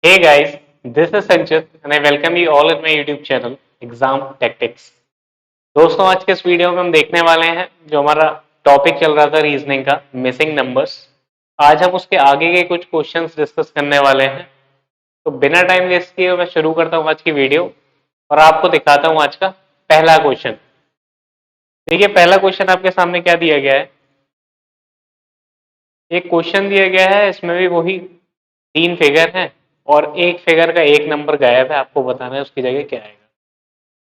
Hey guys, this is Sanchit and I welcome you all in my YouTube channel Exam Tactics। दोस्तों आज के इस video में हम देखने वाले हैं जो हमारा टॉपिक चल रहा था रीजनिंग का मिसिंग नंबर्स। आज हम उसके आगे के कुछ क्वेश्चंस डिस्कस करने वाले हैं। तो बिना टाइम वेस्ट किए मैं शुरू करता हूँ आज की वीडियो और आपको दिखाता हूँ आज का पहला क्वेश्चन। देखिए पहला क्वेश्चन आपके सामने क्या दिया गया है। एक क्वेश्चन दिया गया है, इसमें भी वही तीन फिगर हैं और एक फिगर का एक नंबर गायब है, आपको बताना है उसकी जगह क्या आएगा।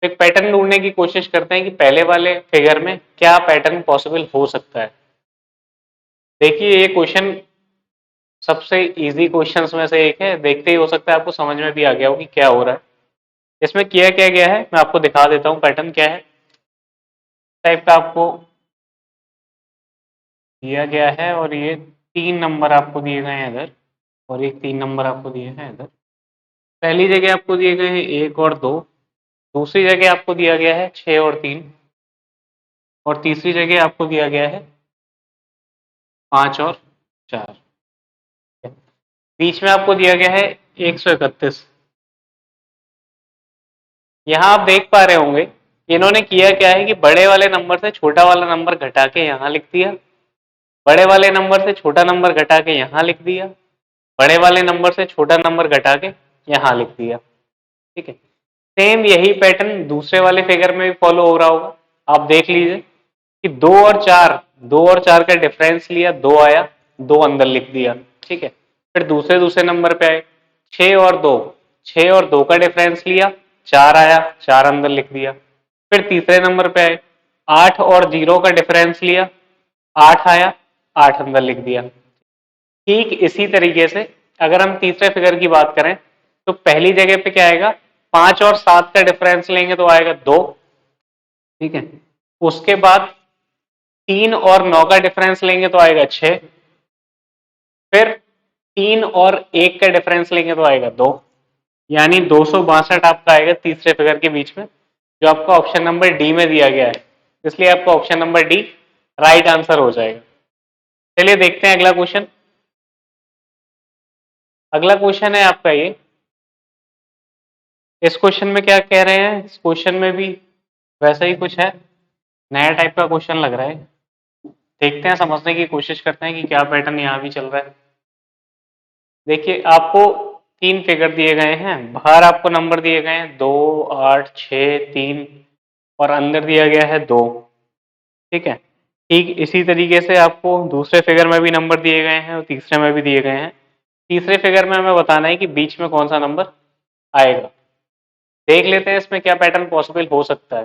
तो एक पैटर्न ढूंढने की कोशिश करते हैं कि पहले वाले फिगर में क्या पैटर्न पॉसिबल हो सकता है। देखिए ये क्वेश्चन सबसे इजी क्वेश्चंस में से एक है, देखते ही हो सकता है आपको समझ में भी आ गया हो कि क्या हो रहा है। इसमें किया क्या गया है मैं आपको दिखा देता हूँ पैटर्न क्या है। टाइप का आपको दिया गया है और ये तीन नंबर आपको दिए गए हैं इधर और एक तीन नंबर आपको दिए हैं इधर। पहली जगह आपको दिए गए हैं एक और दो, दूसरी जगह आपको दिया गया है 6 और 3 और तीसरी जगह आपको दिया गया है 5 और 4। बीच में आपको दिया गया है 131। यहाँ आप देख पा रहे होंगे इन्होंने किया क्या है कि बड़े वाले नंबर से छोटा वाला नंबर घटा के यहाँ लिख दिया, बड़े वाले नंबर से छोटा नंबर घटा के यहाँ लिख दिया, बड़े वाले नंबर से छोटा नंबर घटा के यहाँ लिख दिया। ठीक है, सेम यही पैटर्न दूसरे वाले फिगर में भी फॉलो हो रहा होगा। आप देख लीजिए कि दो और चार का डिफरेंस लिया, दो आया, दो अंदर लिख दिया। ठीक है, फिर दूसरे दूसरे नंबर पे आए, छह और दो का डिफरेंस लिया, चार आया, चार अंदर लिख दिया। फिर तीसरे नंबर पे आए, 8 और 0 का डिफरेंस लिया, 8 आया, 8 अंदर लिख दिया। ठीक इसी तरीके से अगर हम तीसरे फिगर की बात करें तो पहली जगह पे क्या आएगा, 5 और 7 का डिफरेंस लेंगे तो आएगा 2। ठीक है, उसके बाद 3 और 9 का डिफरेंस लेंगे तो आएगा 6। फिर 3 और 1 का डिफरेंस लेंगे तो आएगा 2, यानी 262 आपका आएगा तीसरे फिगर के बीच में, जो आपका ऑप्शन नंबर डी में दिया गया है। इसलिए आपका option number D right answer हो जाएगा। चलिए देखते हैं अगला क्वेश्चन। अगला क्वेश्चन है आपका ये। इस क्वेश्चन में क्या कह रहे हैं, इस क्वेश्चन में भी वैसा ही कुछ है, नया टाइप का क्वेश्चन लग रहा है। देखते हैं, समझने की कोशिश करते हैं कि क्या पैटर्न यहाँ भी चल रहा है। देखिए आपको तीन फिगर दिए गए हैं, बाहर आपको नंबर दिए गए हैं 2, 8, 6, 3 और अंदर दिया गया है 2। ठीक है, ठीक इसी तरीके से आपको दूसरे फिगर में भी नंबर दिए गए हैं और तीसरे में भी दिए गए हैं। तीसरे फिगर में हमें बताना है कि बीच में कौन सा नंबर आएगा। देख लेते हैं इसमें क्या पैटर्न पॉसिबल हो सकता है।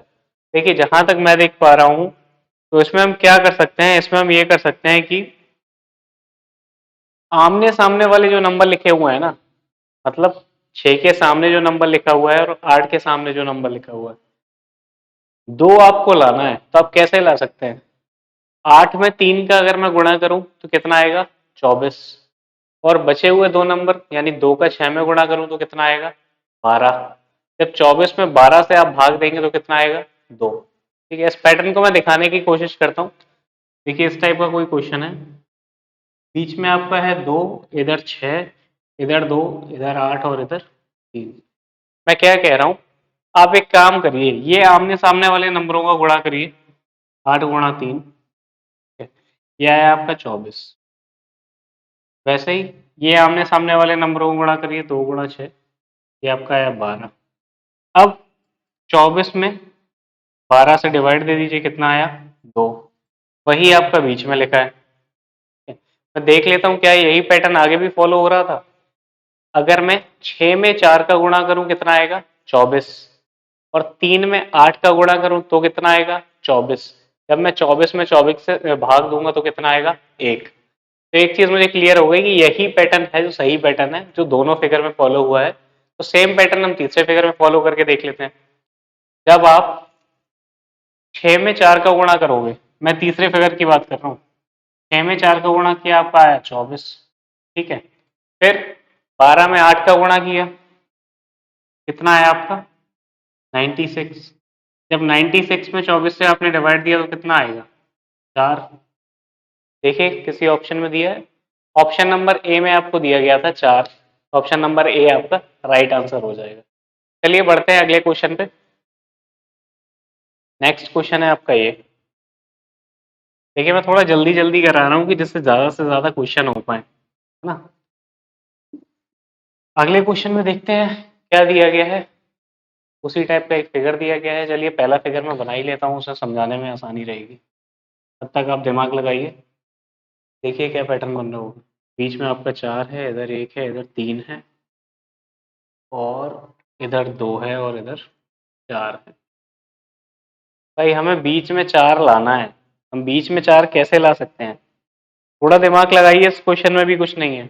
देखिए जहां तक मैं देख पा रहा हूं तो इसमें हम क्या कर सकते हैं, इसमें हम ये कर सकते हैं कि आमने सामने वाले जो नंबर लिखे हुए हैं ना, मतलब 6 के सामने जो नंबर लिखा हुआ है और 8 के सामने जो नंबर लिखा हुआ है, दो आपको लाना है। तो आप कैसे ला सकते हैं, 8 में 3 का अगर मैं गुणा करूं तो कितना आएगा 24, और बचे हुए दो नंबर यानी 2 का 6 में गुणा करूं तो कितना आएगा 12। जब 24 में 12 से आप भाग देंगे तो कितना आएगा 2। ठीक है, इस पैटर्न को मैं दिखाने की कोशिश करता हूँ। देखिए इस टाइप का कोई क्वेश्चन है, बीच में आपका है 2, इधर 6, इधर 2, इधर 8 और इधर 3। मैं क्या कह रहा हूँ, आप एक काम करिए, ये आमने सामने वाले नंबरों का गुणा करिए, 8 गुणा 3, यह है आपका 24। वैसे ही ये आमने सामने वाले नंबरों को गुणा करिए, 2 गुणा 6, ये आपका है 12। अब 24 में 12 से डिवाइड दे दीजिए, कितना आया 2, वही आपका बीच में लिखा है। मैं देख लेता हूँ क्या यही पैटर्न आगे भी फॉलो हो रहा था। अगर मैं 6 में 4 का गुणा करूं कितना आएगा 24, और 3 में 8 का गुणा करूं तो कितना आएगा 24। जब मैं 24 में 24 से भाग दूंगा तो कितना आएगा 1। तो एक चीज मुझे क्लियर हो गई कि यही पैटर्न है जो सही पैटर्न है, जो दोनों फिगर में फॉलो हुआ है। तो सेम पैटर्न हम तीसरे फिगर में फॉलो करके देख लेते हैं। जब आप 6 में 4 का गुणा करोगे, मैं तीसरे फिगर की बात कर रहा हूँ, 6 में 4 का गुणा किया आपका आया 24। ठीक है, फिर 12 में 8 का गुणा किया, कितना आया आपका 96। जब 96 में 24 से आपने डिवाइड दिया तो कितना आएगा 4। देखिए किसी ऑप्शन में दिया है, ऑप्शन नंबर ए में आपको दिया गया था 4, ऑप्शन नंबर ए आपका राइट आंसर हो जाएगा। चलिए बढ़ते हैं अगले क्वेश्चन पे। नेक्स्ट क्वेश्चन है आपका ये। देखिए मैं थोड़ा जल्दी जल्दी करा रहा हूँ कि जिससे ज्यादा से ज्यादा क्वेश्चन हो पाए, है ना। अगले क्वेश्चन में देखते हैं क्या दिया गया है। उसी टाइप का एक फिगर दिया गया है। चलिए पहला फिगर मैं बना ही लेता हूँ, उसे समझाने में आसानी रहेगी। तब तक आप दिमाग लगाइए, देखिए क्या पैटर्न बन रहा होगा। बीच में आपका 4 है, इधर 1 है, इधर 3 है, और इधर 2 है, और इधर 4 है। भाई हमें बीच में 4 लाना है। हम बीच में 4 कैसे ला सकते हैं? थोड़ा दिमाग लगाइए, इस क्वेश्चन में भी कुछ नहीं है।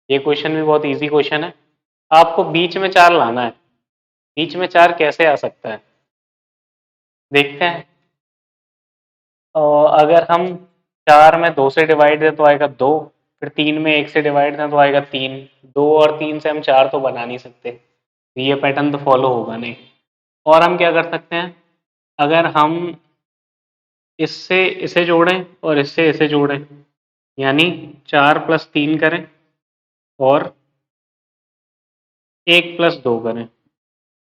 ये क्वेश्चन भी बहुत इजी क्वेश्चन है। आपको बीच में 4 लाना है। बीच में 4 कैसे आ सकता है, देखते हैं। अगर हम 4 में 2 से डिवाइड दें तो आएगा 2, फिर 3 में 1 से डिवाइड दें तो आएगा 3। 2 और 3 से हम 4 तो बना नहीं सकते, ये पैटर्न तो फॉलो होगा नहीं। और हम क्या कर सकते हैं, अगर हम इससे इसे जोड़ें और इससे इसे जोड़ें, यानी 4 + 3 करें और 1 + 2 करें,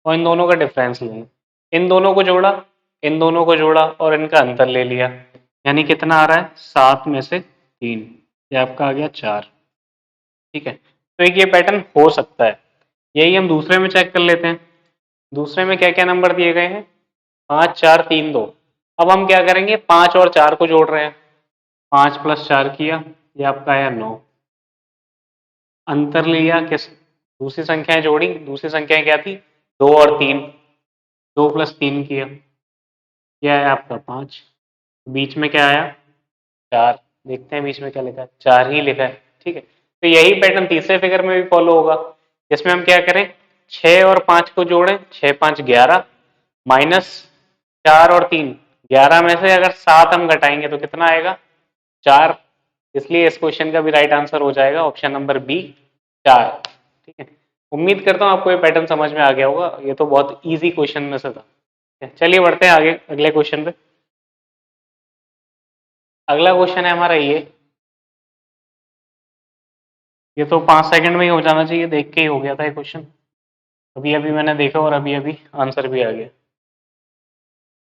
और इन दोनों का डिफरेंस लें। इन दोनों को जोड़ा, इन दोनों को जोड़ा और इनका अंतर ले लिया, यानी कितना आ रहा है, 7 में से 3। ये आपका आ गया 4। ठीक है, तो एक ये पैटर्न हो सकता है। यही हम दूसरे में चेक कर लेते हैं। दूसरे में क्या क्या नंबर दिए गए हैं, 5 4 3 2। अब हम क्या करेंगे, 5 और 4 को जोड़ रहे हैं। 5 + 4 किया, ये आपका आया 9। अंतर लिया, किस दूसरी संख्याएं जोड़ी, दूसरी संख्याएं क्या थी, 2 और 3। 2 + 3 किया, यह आया आपका 5। बीच में क्या आया, 4। देखते हैं बीच में क्या लिखा है, 4 ही लिखा है। ठीक है, तो यही पैटर्न तीसरे फिगर में भी फॉलो होगा। इसमें हम क्या करें, 6 और 5 को जोड़ें, 6 5 11, माइनस 4 और 3, 11 में से अगर 7 हम घटाएंगे तो कितना आएगा, 4। इसलिए इस क्वेश्चन का भी राइट आंसर हो जाएगा ऑप्शन नंबर बी, 4। ठीक है, उम्मीद करता हूँ आपको ये पैटर्न समझ में आ गया होगा। ये तो बहुत इजी क्वेश्चन में से था। चलिए बढ़ते हैं आगे अगले क्वेश्चन पे। अगला क्वेश्चन है हमारा ये तो 5 सेकंड में ही हो जाना चाहिए, देख के ही हो गया था ये क्वेश्चन। अभी अभी मैंने देखा और अभी अभी आंसर भी आ गया।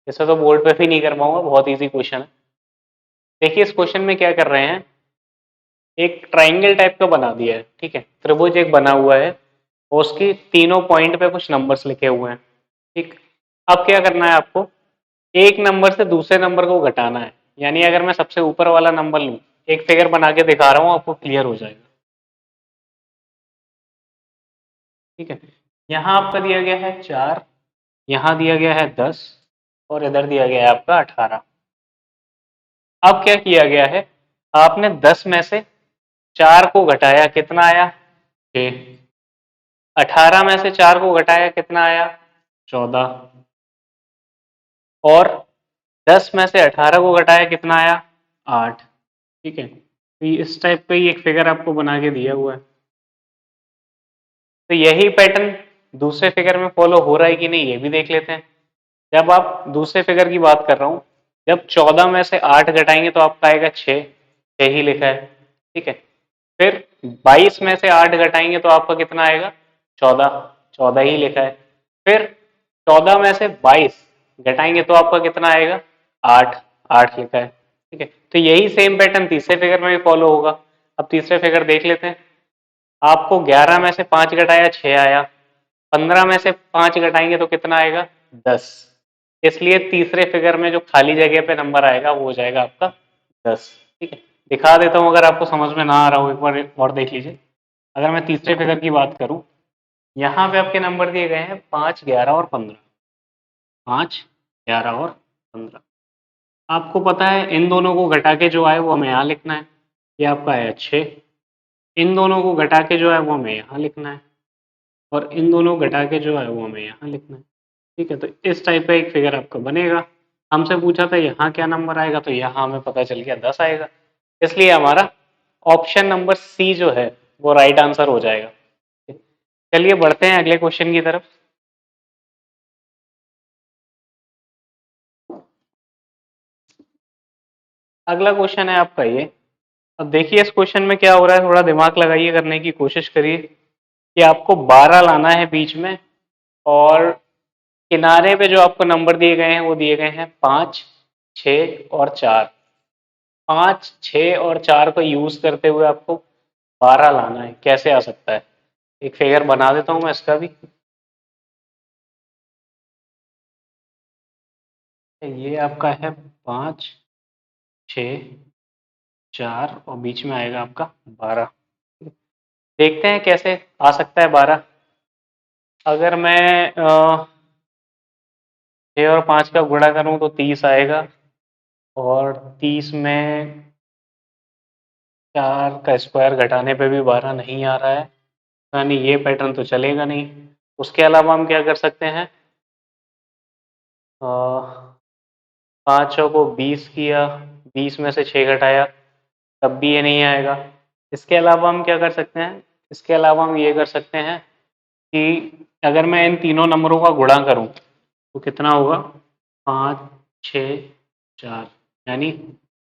इसे तो बोर्ड पे भी नहीं कर पाऊंगा, बहुत इजी क्वेश्चन है। देखिए इस क्वेश्चन में क्या कर रहे हैं, एक ट्राइंगल टाइप का बना दिया है। ठीक है, त्रिभुज एक बना हुआ है और उसकी तीनों पॉइंट पे कुछ नंबर्स लिखे हुए हैं। ठीक, अब क्या करना है आपको, एक नंबर से दूसरे नंबर को घटाना है। यानी अगर मैं सबसे ऊपर वाला नंबर लूं, एक फिगर बना के दिखा रहा हूं, आपको क्लियर हो जाएगा। ठीक है, यहाँ आपका दिया गया है 4, यहाँ दिया गया है 10, और इधर दिया गया है आपका 18। अब क्या किया गया है, आपने 10 में से 4 को घटाया, कितना आया, 6। 18 में से 4 को घटाया, कितना आया, 14। और 10 में से 18 को घटाया, कितना आया, 8। ठीक है, तो इस टाइप का ही एक फिगर आपको बना के दिया हुआ है। तो यही पैटर्न दूसरे फिगर में फॉलो हो रहा है कि नहीं, ये भी देख लेते हैं। जब आप दूसरे फिगर की बात कर रहा हूं, जब 14 में से 8 घटाएंगे तो आपका आएगा 6, 6 ही लिखा है। ठीक है, फिर 22 में से 8 घटाएंगे तो आपका कितना आएगा, 14, 14 ही लिखा है। फिर 14 में से 22 घटाएंगे तो आपका कितना आएगा, 8, 8 लिखा है। ठीक है, तो यही सेम पैटर्न तीसरे फिगर में भी फॉलो होगा। अब तीसरे फिगर देख लेते हैं। आपको 11 में से 5 घटाया, 6 आया। 15 में से 5 घटाएंगे तो कितना आएगा, 10। इसलिए तीसरे फिगर में जो खाली जगह पे नंबर आएगा वो हो जाएगा आपका 10। ठीक है, दिखा देता हूं, अगर आपको समझ में ना आ रहा हो एक बार और देख लीजिए। अगर मैं तीसरे फिगर की बात करूं, यहाँ पे आपके नंबर दिए गए हैं 5 11 और 15। 5 11 और 15, आपको पता है इन दोनों को घटा के जो आए वो हमें यहाँ लिखना है। ये आपका है 6। इन दोनों को घटा के जो है वो हमें यहाँ लिखना है, और इन दोनों को घटा के जो है वो हमें यहाँ लिखना है। ठीक है, तो इस टाइप का एक फिगर आपका बनेगा। हमसे पूछा था यहाँ क्या नंबर आएगा, तो यहाँ हमें पता चल गया 10 आएगा। इसलिए हमारा ऑप्शन नंबर सी जो है वो राइट आंसर हो जाएगा। चलिए बढ़ते हैं अगले क्वेश्चन की तरफ। अगला क्वेश्चन है आपका ये, अब देखिए इस क्वेश्चन में क्या हो रहा है, थोड़ा दिमाग लगाइए, करने की कोशिश करिए कि आपको 12 लाना है बीच में, और किनारे पे जो आपको नंबर दिए गए हैं वो दिए गए हैं 5, 6 और 4। 5, 6 और 4 को यूज करते हुए आपको 12 लाना है, कैसे आ सकता है? एक फिगर बना देता हूं मैं इसका भी। ये आपका है 5, 6, 4 और बीच में आएगा आपका 12। देखते हैं कैसे आ सकता है 12। अगर मैं 6 और 5 का गुणा करूं तो 30 आएगा, और 30 में 4 का स्क्वायर घटाने पे भी 12 नहीं आ रहा है, यानी ये पैटर्न तो चलेगा नहीं। उसके अलावा हम क्या कर सकते हैं, 5 को 20 किया, 20 में से 6 घटाया, तब भी ये नहीं आएगा। इसके अलावा हम क्या कर सकते हैं, इसके अलावा हम ये कर सकते हैं कि अगर मैं इन तीनों नंबरों का गुणा करूं तो कितना होगा, 5, 6, 4, यानी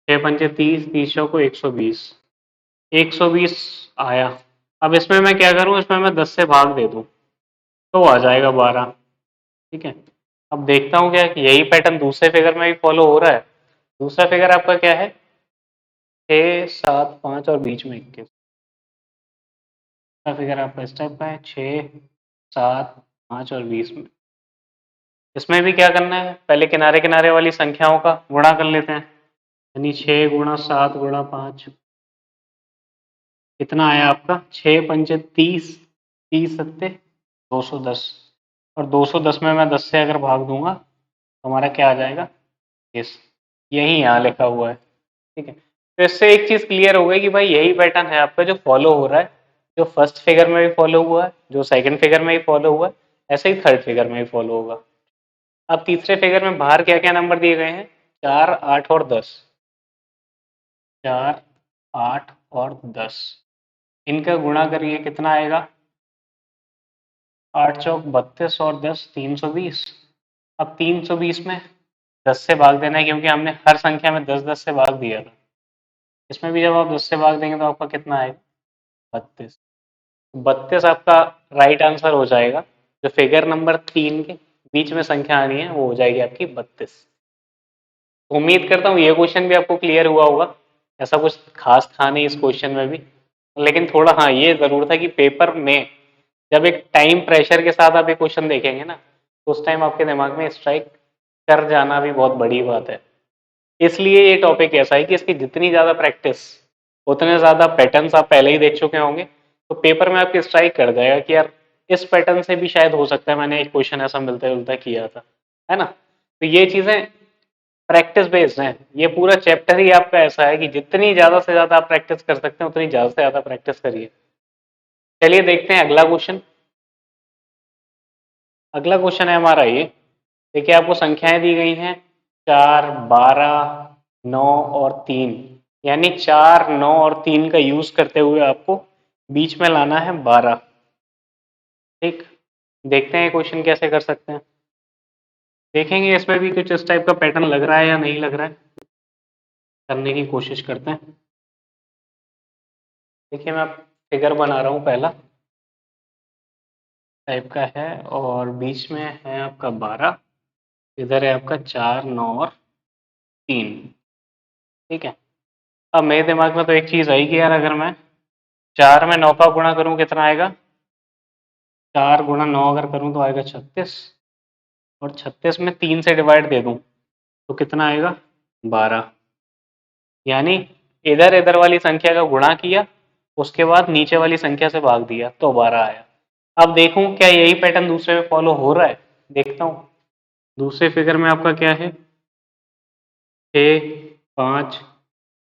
6 पंचे 30, 30 को 120, 120 आया। अब इसमें मैं क्या करूं, इसमें मैं 10 से भाग दे दूं तो आ जाएगा 12। ठीक है, अब देखता हूँ क्या यही पैटर्न दूसरे फिगर में भी फॉलो हो रहा है। दूसरा फिगर आपका क्या है, 6, 7, 5 और बीच में 21। दूसरा फिगर आपका इस टाइप का है, 6, 7, 5 और 20 में। इसमें भी क्या करना है, पहले किनारे किनारे वाली संख्याओं का गुणा कर लेते हैं, यानी 6 गुणा 7 गुणा 5, कितना आया आपका, 6 पंचे 30, 30 सत्ते 210, और 210 में मैं 10 से अगर भाग दूंगा तो हमारा क्या आ जाएगा, इस, यही यहाँ लिखा हुआ है। ठीक है, तो इससे एक चीज क्लियर हो गई कि भाई यही पैटर्न है आपका जो फॉलो हो रहा है, जो फर्स्ट फिगर में भी फॉलो हुआ है, जो सेकंड फिगर में भी फॉलो हुआ है, ऐसे ही थर्ड फिगर में भी फॉलो होगा। अब तीसरे फिगर में बाहर क्या क्या नंबर दिए गए हैं, 4, 8 और 10। 4, 8 और 10, इनका गुणा करिए, कितना आएगा, 8 चौक 32 और 10 320। अब 320 में 10 से भाग देना है, क्योंकि हमने हर संख्या में 10 10 से भाग दिया था। इसमें भी जब आप 10 से भाग देंगे तो आपका कितना आएगा, 32। 32 आपका राइट आंसर हो जाएगा। जो फिगर नंबर 3 के बीच में संख्या आनी है वो हो जाएगी आपकी 32। उम्मीद करता हूँ ये क्वेश्चन भी आपको क्लियर हुआ होगा। ऐसा कुछ खास था नहीं इस क्वेश्चन में भी, लेकिन थोड़ा हाँ ये जरूर था कि पेपर में जब एक टाइम प्रेशर के साथ आप ये क्वेश्चन देखेंगे ना, तो उस टाइम आपके दिमाग में स्ट्राइक कर जाना भी बहुत बड़ी बात है। इसलिए ये टॉपिक ऐसा है कि इसकी जितनी ज्यादा प्रैक्टिस, उतने ज्यादा पैटर्न्स आप पहले ही देख चुके होंगे, तो पेपर में आपके स्ट्राइक कर जाएगा कि यार इस पैटर्न से भी शायद हो सकता है मैंने एक क्वेश्चन ऐसा मिलता जुलता किया था, है ना। तो ये चीजें प्रैक्टिस बेस्ड है। ये पूरा चैप्टर ही आपका ऐसा है कि जितनी ज्यादा से ज्यादा आप प्रैक्टिस कर सकते हैं उतनी ज्यादा से ज्यादा प्रैक्टिस करिए। चलिए देखते हैं अगला क्वेश्चन। अगला क्वेश्चन है हमारा ये, देखिए आपको संख्याएं दी गई हैं 4, 12, 9 और 3, यानी 4, 9 और 3 का यूज करते हुए आपको बीच में लाना है 12। ठीक, देखते हैं क्वेश्चन कैसे कर सकते हैं। देखेंगे इसमें भी कुछ इस टाइप का पैटर्न लग रहा है या नहीं लग रहा है, करने की कोशिश करते हैं। देखिए मैं फिगर बना रहा हूँ, पहला टाइप का है और बीच में है आपका 12, इधर है आपका 4, 9 और 3। ठीक है, अब मेरे दिमाग में तो एक चीज आई कि यार अगर मैं 4 में 9 का गुणा करूं कितना आएगा, 4 गुणा 9 अगर करूं तो आएगा 36, और 36 में 3 से डिवाइड दे दूं तो कितना आएगा, 12। यानी इधर इधर वाली संख्या का गुणा किया, उसके बाद नीचे वाली संख्या से भाग दिया तो 12 आया। अब देखूं क्या यही पैटर्न दूसरे में फॉलो हो रहा है, देखता हूं। दूसरे फिगर में आपका क्या है, 6, 5,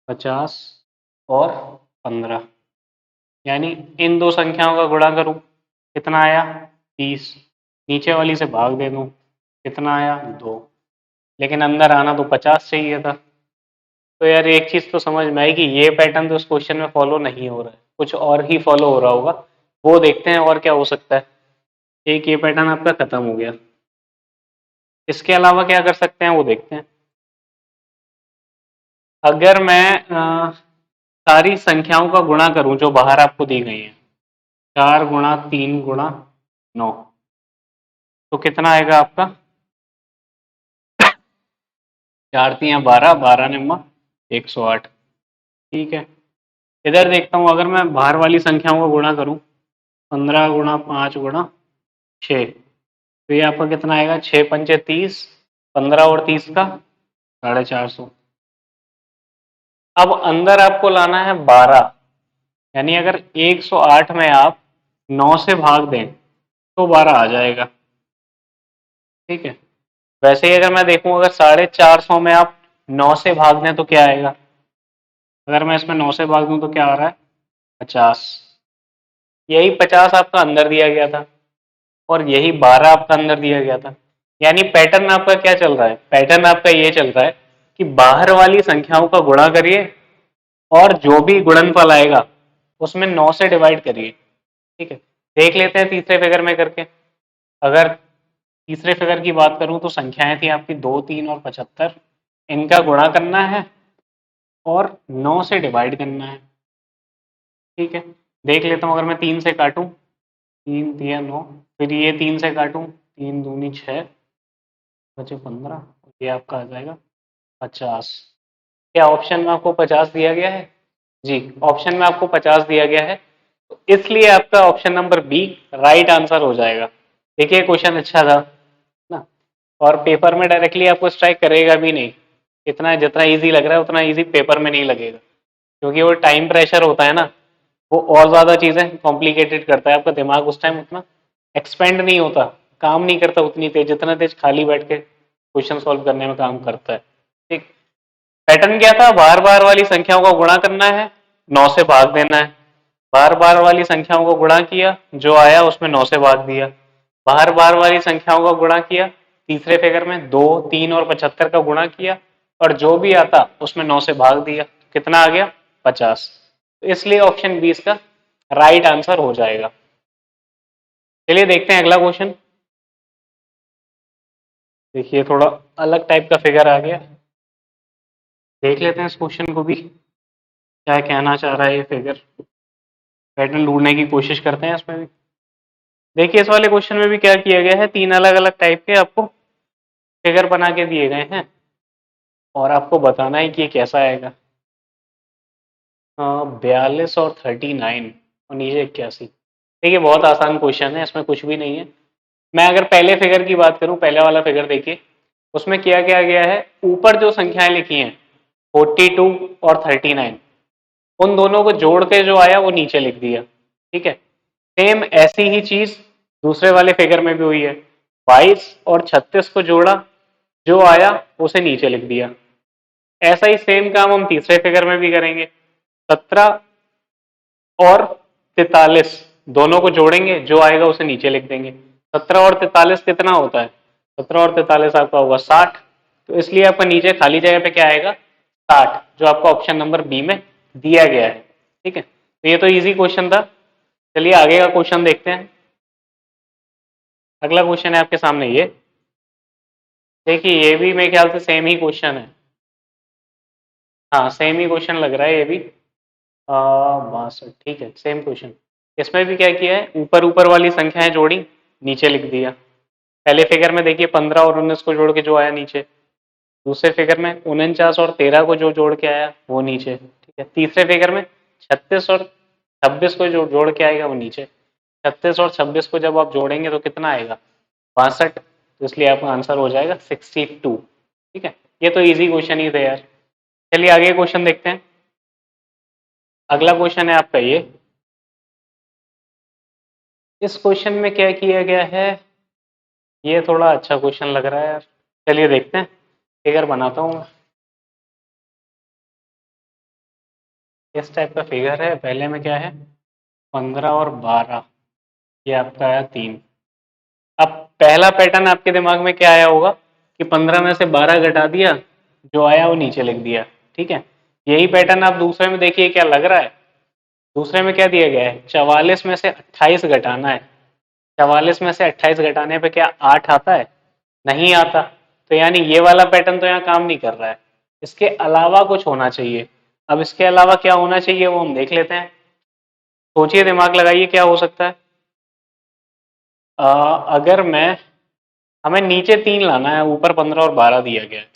50 और 15, यानी इन दो संख्याओं का गुणा करूं कितना आया, 30, नीचे वाली से भाग दे दूं कितना आया, 2, लेकिन अंदर आना तो 50 चाहिए था। तो यार एक चीज तो समझ में आई कि ये पैटर्न तो इस क्वेश्चन में फॉलो नहीं हो रहा है, कुछ और ही फॉलो हो रहा होगा। वो देखते हैं और क्या हो सकता है। एक ये पैटर्न आपका खत्म हो गया, इसके अलावा क्या कर सकते हैं वो देखते हैं। अगर मैं सारी संख्याओं का गुणा करूं जो बाहर आपको दी गई है, 4 गुणा 3 गुणा 9, तो कितना आएगा आपका? 4 3 12, 12 निम्मा 108। ठीक है, इधर देखता हूं, अगर मैं बाहर वाली संख्याओं को गुणा करूं, 15 गुणा 5 गुणा 6, तो ये आपका कितना आएगा? 6 पंचे 30, 15 और 30 का 450। अब अंदर आपको लाना है 12, यानी अगर 108 में आप 9 से भाग दें तो 12 आ जाएगा। ठीक है, वैसे ही अगर मैं देखूं, अगर 450 में आप 9 से भाग दें तो क्या आएगा? अगर मैं इसमें 9 से भाग दूं तो क्या आ रहा है? 50। यही 50 आपका अंदर दिया गया था और यही 12 आपका अंदर दिया गया था। यानी पैटर्न आपका क्या चल रहा है? पैटर्न आपका ये चल रहा है कि बाहर वाली संख्याओं का गुणा करिए और जो भी गुणनफल आएगा उसमें 9 से डिवाइड करिए। ठीक है, देख लेते हैं तीसरे फिगर में करके। अगर तीसरे फिगर की बात करूं तो संख्याएं थी आपकी 2 3 और 75, इनका गुणा करना है और 9 से डिवाइड करना है। ठीक है, देख लेता हूं, अगर मैं 3 से काटूं, 3 3 9, फिर ये 3 से काटूं, 3 दूनी 6, बचे 15, ये आपका आ जाएगा 50। क्या ऑप्शन में आपको 50 दिया गया है? जी, ऑप्शन में आपको 50 दिया गया है, तो इसलिए आपका option number B right answer हो जाएगा। देखिए क्वेश्चन अच्छा था ना, और पेपर में डायरेक्टली आपको स्ट्राइक करेगा भी नहीं। इतना जितना इजी लग रहा है उतना इजी पेपर में नहीं लगेगा, क्योंकि वो टाइम प्रेशर होता है ना, वो और ज्यादा चीजें कॉम्प्लिकेटेड करता है। आपका दिमाग उस टाइम उतना एक्सपेंड नहीं होता, काम नहीं करता उतनी तेज जितना तेज खाली बैठ के क्वेश्चन सॉल्व करने में काम करता है। ठीक, पैटर्न क्या था? बार बार वाली संख्याओं का गुणा करना है, 9 से भाग देना है। बार बार वाली संख्याओं को गुणा किया, जो आया उसमें 9 से भाग दिया। बार बार वाली संख्याओं का गुणा किया, तीसरे फिगर में 2 3 और 75 का गुणा किया, और जो भी आता उसमें 9 से भाग दिया। कितना आ गया? 50। तो इसलिए ऑप्शन बी इसका राइट आंसर हो जाएगा। चलिए देखते हैं अगला क्वेश्चन। देखिए थोड़ा अलग टाइप का फिगर आ गया, देख लेते हैं इस क्वेश्चन को भी, क्या कहना चाह रहा है ये फिगर। पैटर्न ढूंढने की कोशिश करते हैं इसमें भी। देखिए इस वाले क्वेश्चन में भी क्या किया गया है, 3 अलग अलग टाइप के आपको फिगर बना के दिए गए हैं और आपको बताना है कि ये कैसा आएगा। 42 और 39 और नीचे 81। देखिए बहुत आसान क्वेश्चन है, इसमें कुछ भी नहीं है। मैं अगर पहले फिगर की बात करूं, पहले वाला फिगर देखिए, उसमें क्या किया गया है, ऊपर जो संख्याएं लिखी हैं 42 और 39, उन दोनों को जोड़ के जो आया वो नीचे लिख दिया। ठीक है, सेम ऐसी ही चीज दूसरे वाले फिगर में भी हुई है, 22 और 36 को जोड़ा, जो आया उसे नीचे लिख दिया। ऐसा ही सेम काम हम तीसरे फिगर में भी करेंगे, 17 और 43 दोनों को जोड़ेंगे, जो आएगा उसे नीचे लिख देंगे। 17 और 43 कितना होता है? 17 और 43 आपका होगा 60, तो इसलिए आपका नीचे खाली जगह पे क्या आएगा? 60, जो आपका ऑप्शन नंबर बी में दिया गया है। ठीक है, तो ये तो इजी क्वेश्चन था। चलिए आगे का क्वेश्चन देखते हैं। अगला क्वेश्चन है आपके सामने ये, देखिए ये भी मेरे ख्याल से सेम ही क्वेश्चन है। हाँ सेम ही क्वेश्चन लग रहा है ये भी। 62, ठीक है, सेम क्वेश्चन। इसमें भी क्या किया है, ऊपर ऊपर वाली संख्याएं जोड़ी, नीचे लिख दिया। पहले फिगर में देखिए 15 और 19 को जोड़ के जो आया नीचे, दूसरे फिगर में 49 और 13 को जो जोड़ के आया वो नीचे। ठीक है, तीसरे फिगर में 36 और 26 को जो जोड़ के आएगा वो नीचे। 36 और 26 को जब आप जोड़ेंगे तो कितना आएगा? 62, तो इसलिए आपका आंसर हो जाएगा 62। ठीक है, ये तो इजी क्वेश्चन ही थे यार। चलिए आगे क्वेश्चन देखते हैं। अगला क्वेश्चन है आपका ये, इस क्वेश्चन में क्या किया गया है, ये थोड़ा अच्छा क्वेश्चन लग रहा है यार। चलिए देखते हैं, फिगर बनाता हूँ। इस टाइप का फिगर है, पहले में क्या है, 15 और 12, ये आपका आया 3। अब पहला पैटर्न आपके दिमाग में क्या आया होगा कि 15 में से 12 घटा दिया, जो आया वो नीचे लिख दिया। ठीक है, यही पैटर्न आप दूसरे में देखिए क्या लग रहा है। दूसरे में क्या दिया गया है, 44 में से 28 घटाना है। 44 में से 28 घटाने पे क्या 8 आता है? नहीं आता। तो यानी ये वाला पैटर्न तो यहाँ काम नहीं कर रहा है, इसके अलावा कुछ होना चाहिए। अब इसके अलावा क्या होना चाहिए वो हम देख लेते हैं। सोचिए, दिमाग लगाइए, क्या हो सकता है। अगर मैं हमें नीचे 3 लाना है, ऊपर 15 और 12 दिया गया है।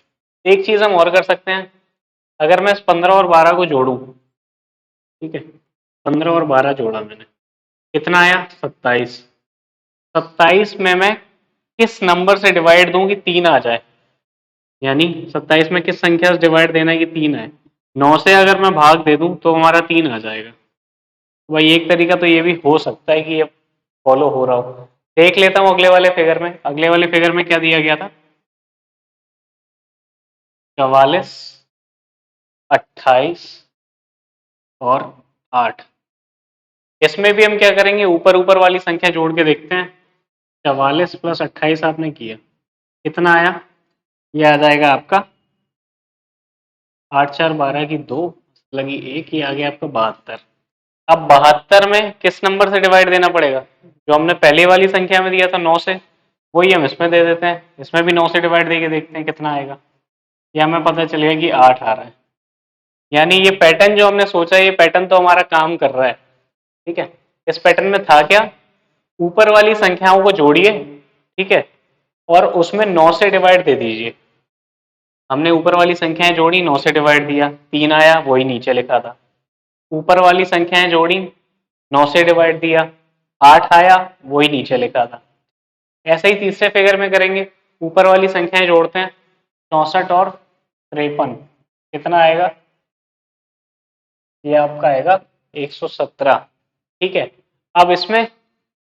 एक चीज हम और कर सकते हैं, अगर मैं इस 15 और 12 को जोड़ूं, ठीक है, 15 और 12 जोड़ा मैंने, कितना आया? 27। 27 में मैं किस नंबर से डिवाइड दूं कि 3 आ जाए, यानी 27 में किस संख्या से डिवाइड देना है कि 3 आए। 9 से अगर मैं भाग दे दूं तो हमारा 3 आ जाएगा। भाई एक तरीका तो ये भी हो सकता है कि ये फॉलो हो रहा हो। देख लेता हूं अगले वाले फिगर में। अगले वाले फिगर में क्या दिया गया था? 44, 28 और 8। इसमें भी हम क्या करेंगे, ऊपर ऊपर वाली संख्या जोड़ के देखते हैं। 44 प्लस 28 आपने किया, कितना आया? ये आ जाएगा आपका 8 4 12 की 2 लगी 1, ये आ गया आपका 72। अब 72 में किस नंबर से डिवाइड देना पड़ेगा? जो हमने पहले वाली संख्या में दिया था 9 से, वही हम इसमें दे देते हैं। इसमें भी 9 से डिवाइड देके देखते हैं कितना आएगा। ये हमें पता चलेगा कि 8 आ रहा है। यानी ये पैटर्न जो हमने सोचा, ये पैटर्न तो हमारा काम कर रहा है। ठीक है, इस पैटर्न में था क्या? ऊपर वाली संख्याओं को जोड़िए, ठीक है, और उसमें 9 से डिवाइड दे दीजिए। हमने ऊपर वाली संख्याएं जोड़ी, 9 से डिवाइड दिया, 3 आया, वही नीचे लिखा था। ऊपर वाली संख्याएं जोड़ी, 9 से डिवाइड दिया, 8 आया, वही नीचे लिखा था। ऐसे ही तीसरे फिगर में करेंगे। ऊपर वाली संख्याएं जोड़ते हैं, 64 और 53, कितना आएगा? ये आपका आएगा 117। ठीक है, अब इसमें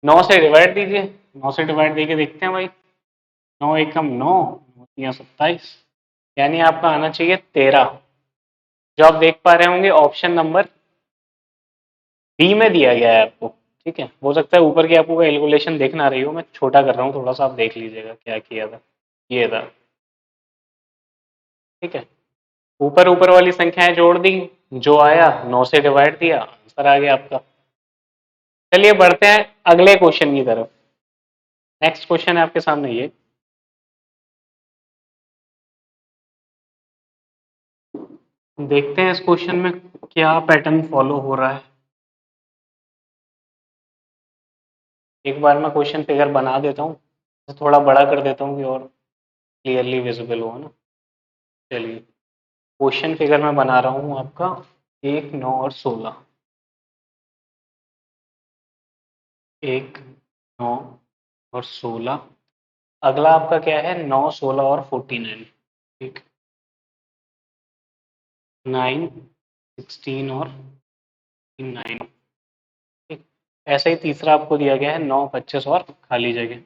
9 से डिवाइड दीजिए। 9 से डिवाइड देके देखते हैं भाई। 9 एकम 9, 9 27, यानी आपका आना चाहिए 13। जो आप देख पा रहे होंगे ऑप्शन नंबर बी में दिया गया है आपको। ठीक है, हो सकता है ऊपर की आपको कैलकुलेशन देख ना रही हो, मैं छोटा कर रहा हूँ थोड़ा सा, आप देख लीजिएगा क्या किया था। ये था, ठीक है, ऊपर ऊपर वाली संख्याएं जोड़ दी, जो आया 9 से डिवाइड दिया, आंसर आ गया आपका। चलिए बढ़ते हैं अगले क्वेश्चन की तरफ। नेक्स्ट क्वेश्चन है आपके सामने ये। देखते हैं इस क्वेश्चन में क्या पैटर्न फॉलो हो रहा है। एक बार मैं क्वेश्चन फिगर बना देता हूँ, थोड़ा बड़ा कर देता हूँ कि और क्लियरली विजिबल हो ना। चलिए, क्वेश्चन फिगर मैं बना रहा हूँ आपका 1 9 और 16। 1 9 और 16। अगला आपका क्या है? 9 16 और 49। ठीक, 9 16 और 9। ठीक, ऐसे ही तीसरा आपको दिया गया है 9 25 और खाली जगह।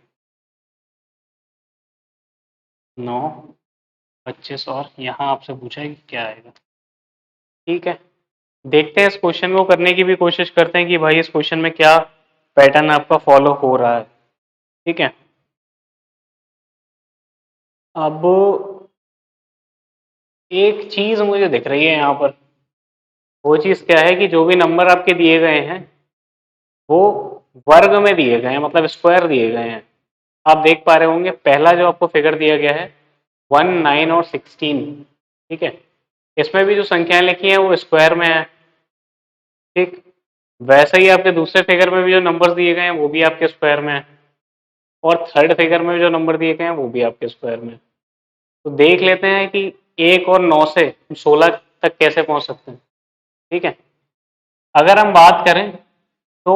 9 25 और यहाँ आपसे पूछा है कि क्या आएगा। ठीक है, देखते हैं इस क्वेश्चन को करने की भी कोशिश करते हैं कि भाई इस क्वेश्चन में क्या पैटर्न आपका फॉलो हो रहा है। ठीक है, अब एक चीज मुझे दिख रही है यहाँ पर। वो चीज क्या है कि जो भी नंबर आपके दिए गए हैं वो वर्ग में दिए गए हैं, मतलब स्क्वायर दिए गए हैं। आप देख पा रहे होंगे पहला जो आपको फिगर दिया गया है 1 9 और 16। ठीक है, इसमें भी जो संख्याएं लिखी हैं वो स्क्वायर में है। ठीक, वैसे ही आपके दूसरे फिगर में भी जो नंबर्स दिए गए हैं वो भी आपके स्क्वायर में है, और थर्ड फिगर में जो नंबर दिए गए हैं वो भी आपके स्क्वायर में है। तो देख लेते हैं कि 1 और 9 से 16 तक कैसे पहुंच सकते हैं। ठीक है, अगर हम बात करें तो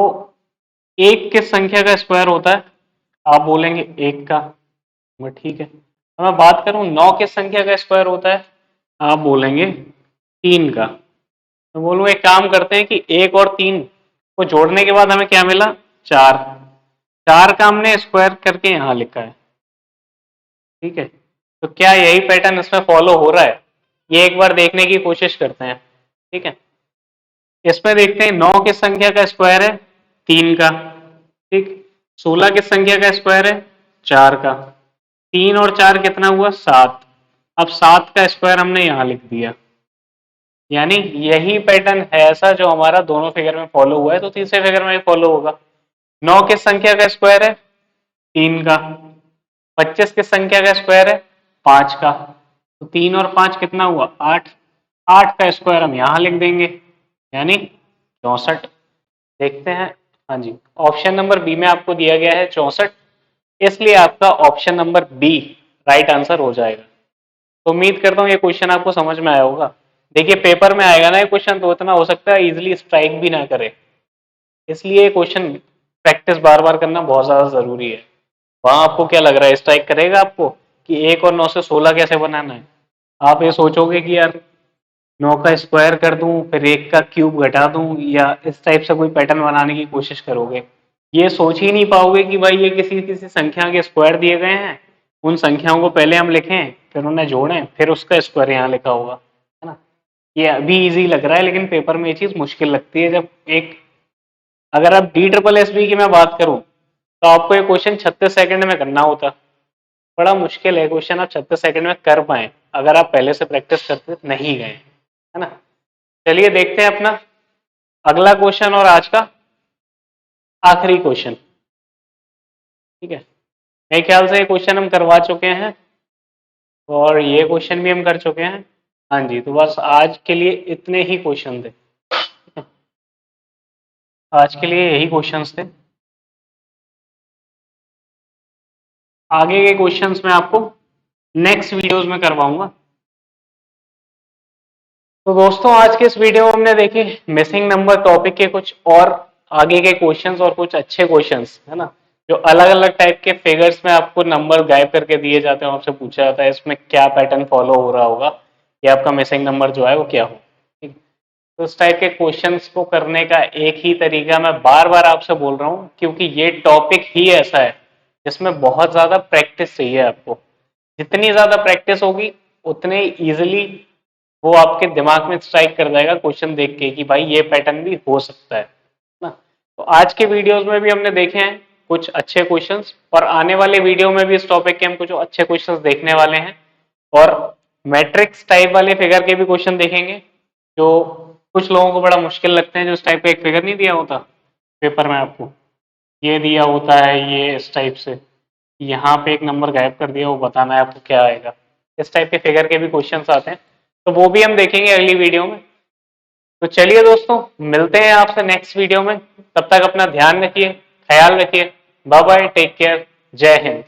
एक किस संख्या का स्क्वायर होता है? आप बोलेंगे 1 का, मैं ठीक है। तो मैं बात करूं 9 किस संख्या का स्क्वायर होता है? आप बोलेंगे 3 का। तो बोलूँ एक काम करते हैं कि 1 और 3 को जोड़ने के बाद हमें क्या मिला? 4। 4 का हमने स्क्वायर करके यहाँ लिखा है। ठीक है, तो क्या यही पैटर्न इसमें फॉलो हो रहा है? ये एक बार देखने की कोशिश करते हैं। ठीक है, इसमें देखते हैं 9 किस संख्या का स्क्वायर है? 3 का। ठीक, 16 किस संख्या का स्क्वायर है? 4 का। 3 और 4 कितना हुआ? 7। अब 7 का स्क्वायर हमने यहाँ लिख दिया, यानी यही पैटर्न है ऐसा जो हमारा दोनों फिगर में फॉलो हुआ है, तो तीसरे फिगर में भी फॉलो होगा। 9 किस संख्या का स्क्वायर है? 3 का। 25 किस संख्या का स्क्वायर है? 5 का। तो 3 और 5 कितना हुआ? 8। 8 का स्क्वायर हम यहाँ लिख देंगे, यानी 64। देखते हैं, हाँ जी, ऑप्शन नंबर बी में आपको दिया गया है 64, इसलिए आपका option number B right answer हो जाएगा। तो उम्मीद करता हूँ ये क्वेश्चन आपको समझ में आया होगा। देखिए पेपर में आएगा ना ये क्वेश्चन, तो इतना हो सकता है इजिली स्ट्राइक भी ना करे, इसलिए ये क्वेश्चन प्रैक्टिस बार बार करना बहुत ज्यादा जरूरी है। वहां आपको क्या लग रहा है, स्ट्राइक करेगा आपको कि 1 और 9 से 16 कैसे बनाना है? आप ये सोचोगे कि यार 9 का स्क्वायर कर दूं फिर 1 का क्यूब घटा दूं, या इस टाइप से कोई पैटर्न बनाने की कोशिश करोगे। ये सोच ही नहीं पाओगे कि भाई ये किसी किसी संख्या के स्क्वायर दिए गए हैं, उन संख्याओं को पहले हम लिखें फिर उन्हें जोड़ें फिर उसका स्क्वायर यहाँ लिखा होगा, है ना। ये अभी इजी लग रहा है लेकिन पेपर में ये चीज मुश्किल लगती है। जब एक, अगर आप डी ट्रिपल एस बी की मैं बात करूं तो आपको ये क्वेश्चन 36 सेकंड में करना होता। बड़ा मुश्किल है क्वेश्चन आप 36 सेकंड में कर पाए, अगर आप पहले से प्रैक्टिस करते नहीं गए, है ना। चलिए देखते हैं अपना अगला क्वेश्चन और आज का आखिरी क्वेश्चन, ठीक है। मेरे ख्याल से ये क्वेश्चन हम करवा चुके हैं और ये क्वेश्चन भी हम कर चुके हैं। हाँ जी, तो बस आज के लिए इतने ही क्वेश्चन थे, आज के लिए यही क्वेश्चंस थे। आगे के क्वेश्चंस मैं आपको नेक्स्ट वीडियोस में करवाऊंगा। तो दोस्तों आज के इस वीडियो में हमने देखे मिसिंग नंबर टॉपिक के कुछ और आगे के क्वेश्चंस और कुछ अच्छे क्वेश्चंस, है ना, जो अलग अलग टाइप के फिगर्स में आपको नंबर गायब करके दिए जाते हैं, आपसे पूछा जाता है इसमें क्या पैटर्न फॉलो हो रहा होगा कि आपका मिसिंग नंबर जो है वो क्या हो। ठीक, तो इस टाइप के क्वेश्चंस को करने का एक ही तरीका मैं बार बार आपसे बोल रहा हूँ, क्योंकि ये टॉपिक ही ऐसा है जिसमें बहुत ज्यादा प्रैक्टिस चाहिए आपको। जितनी ज्यादा प्रैक्टिस होगी उतने इजिली वो आपके दिमाग में स्ट्राइक कर जाएगा क्वेश्चन देख के कि भाई ये पैटर्न भी हो सकता है ना। तो आज के वीडियोस में भी हमने देखे हैं कुछ अच्छे क्वेश्चंस, और आने वाले वीडियो में भी इस टॉपिक के हम कुछ अच्छे क्वेश्चंस देखने वाले हैं, और मैट्रिक्स टाइप वाले फिगर के भी क्वेश्चन देखेंगे जो कुछ लोगों को बड़ा मुश्किल लगते हैं। जो इस टाइप का एक फिगर नहीं दिया होता पेपर में आपको, ये दिया होता है ये इस टाइप से, यहाँ पे एक नंबर गायब कर दिया, वो बताना है आपको क्या आएगा। इस टाइप के फिगर के भी क्वेश्चंस आते हैं, तो वो भी हम देखेंगे अगली वीडियो में। तो चलिए दोस्तों, मिलते हैं आपसे नेक्स्ट वीडियो में, तब तक अपना ध्यान रखिए, ख्याल रखिए, बाय बाय, टेक केयर, जय हिंद।